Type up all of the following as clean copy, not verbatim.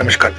नमस्कार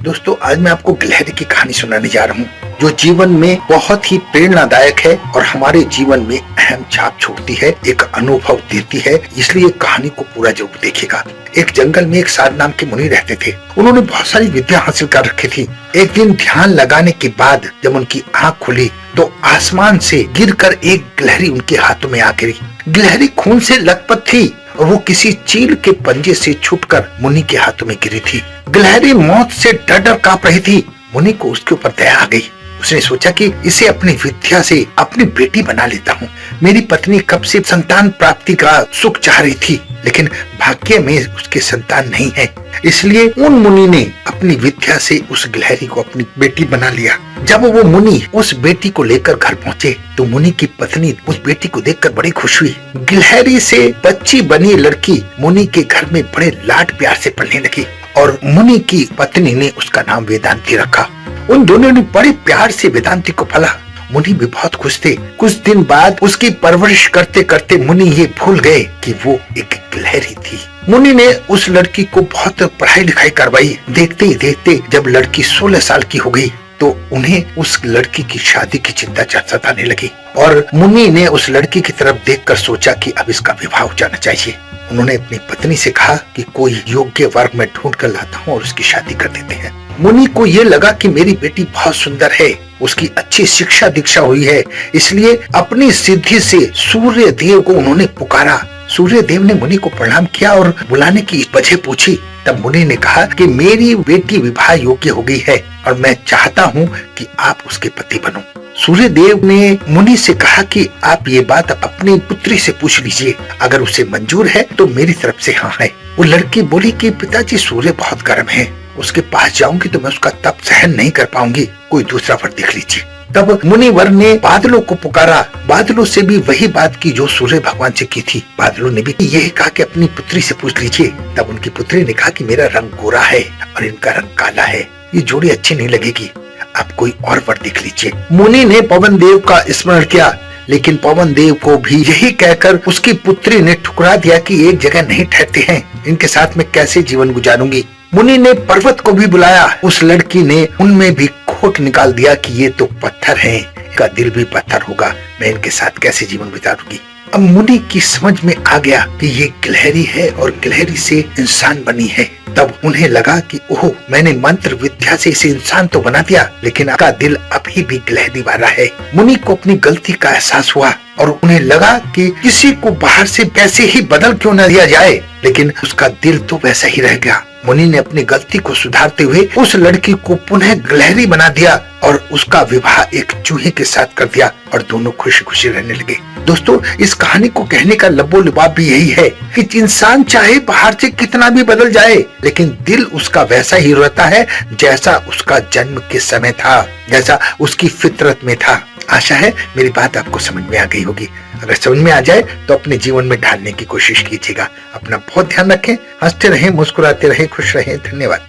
दोस्तों आज मैं आपको गिलहरी की कहानी सुनाने जा रहा हूँ जो जीवन में बहुत ही प्रेरणादायक है और हमारे जीवन में अहम छाप छोड़ती है, एक अनुभव देती है। इसलिए कहानी को पूरा जरूर देखिएगा। एक जंगल में एक साध नाम के मुनि रहते थे। उन्होंने बहुत सारी विद्या हासिल कर रखी थी। एक दिन ध्यान लगाने के बाद जब उनकी आंख खुली तो आसमान से गिरकर एक गिलहरी उनके हाथों में आ गिरी। गिलहरी खून से लथपथ थी और वो किसी चील के पंजे से छूटकर मुनि के हाथों में गिरी थी। गिलहरी मौत से डर डर कांप रही थी। मुनि को उसके ऊपर दया आ गई। उसने सोचा कि इसे अपनी विद्या से अपनी बेटी बना लेता हूँ। मेरी पत्नी कब से संतान प्राप्ति का सुख चाह रही थी, लेकिन भाग्य में उसके संतान नहीं है। इसलिए उन मुनि ने अपनी विद्या से उस गिलहरी को अपनी बेटी बना लिया। जब वो मुनि उस बेटी को लेकर घर पहुँचे तो मुनि की पत्नी उस बेटी को देखकर बड़ी खुश हुई। गिलहरी से बच्ची बनी लड़की मुनि के घर में बड़े लाड प्यार से पलने लगी और मुनि की पत्नी ने उसका नाम वेदांती रखा। उन दोनों ने बड़े प्यार से वेदांती को पाला। मुनि भी बहुत खुश थे। कुछ दिन बाद उसकी परवरिश करते करते मुनि ये भूल गए कि वो एक गिलहरी थी। मुनि ने उस लड़की को बहुत पढ़ाई लिखाई करवाई। देखते ही देखते जब लड़की 16 साल की हो गई तो उन्हें उस लड़की की शादी की चिंता सताने लगी और मुनि ने उस लड़की की तरफ देखकर सोचा कि अब इसका विवाह हो जाना चाहिए। उन्होंने अपनी पत्नी से कहा कि कोई योग्य वर मैं ढूंढ कर लाता हूँ और उसकी शादी कर देते हैं। मुनि को ये लगा कि मेरी बेटी बहुत सुंदर है, उसकी अच्छी शिक्षा दीक्षा हुई है, इसलिए अपनी सिद्धि से सूर्य देव को उन्होंने पुकारा। सूर्य देव ने मुनि को प्रणाम किया और बुलाने की वजह पूछी। तब मुनि ने कहा कि मेरी बेटी विवाह योग्य हो गई है और मैं चाहता हूँ कि आप उसके पति बनो। सूर्य देव ने मुनि से कहा कि आप ये बात अपनी पुत्री से पूछ लीजिए, अगर उसे मंजूर है तो मेरी तरफ से हाँ है। वो लड़की बोली कि पिताजी सूर्य बहुत गर्म है, उसके पास जाऊंगी तो मैं उसका तप सहन नहीं कर पाऊंगी, कोई दूसरा वर देख लीजिए। तब मुनिवर ने बादलों को पुकारा। बादलों से भी वही बात की जो सूर्य भगवान से की थी। बादलों ने भी यही कहा कि अपनी पुत्री से पूछ लीजिए। तब उनकी पुत्री ने कहा कि मेरा रंग गोरा है और इनका रंग काला है, ये जोड़ी अच्छी नहीं लगेगी, आप कोई और वर देख लीजिए। मुनि ने पवन देव का स्मरण किया, लेकिन पवन देव को भी यही कहकर उसकी पुत्री ने ठुकरा दिया कि एक जगह नहीं ठहरते हैं, इनके साथ में कैसे जीवन गुजारूंगी। मुनि ने पर्वत को भी बुलाया। उस लड़की ने उनमें भी खोट निकाल दिया कि ये तो पत्थर हैं, इनका दिल भी पत्थर होगा, मैं इनके साथ कैसे जीवन बिताऊंगी। अब मुनि की समझ में आ गया कि ये गिलहरी है और गिलहरी से इंसान बनी है। तब उन्हें लगा कि ओह, मैंने मंत्र विद्या से इसे इंसान तो बना दिया, लेकिन आपका दिल अभी भी गिलहरी वाला है। मुनि को अपनी गलती का एहसास हुआ और उन्हें लगा कि किसी को बाहर से वैसे ही बदल क्यों न दिया जाए, लेकिन उसका दिल तो वैसा ही रह गया। मुनि ने अपनी गलती को सुधारते हुए उस लड़की को पुनः गिलहरी बना दिया और उसका विवाह एक चूहे के साथ कर दिया और दोनों खुशी खुशी रहने लगे। दोस्तों, इस कहानी को कहने का लबो लुबाब भी यही है कि इंसान चाहे बाहर से कितना भी बदल जाए, लेकिन दिल उसका वैसा ही रहता है जैसा उसका जन्म के समय था, जैसा उसकी फितरत में था। आशा है मेरी बात आपको समझ में आ गई होगी। अगर समझ में आ जाए तो अपने जीवन में ढालने की कोशिश कीजिएगा। अपना बहुत ध्यान रखें, हंसते रहें, मुस्कुराते रहें, खुश रहें। धन्यवाद।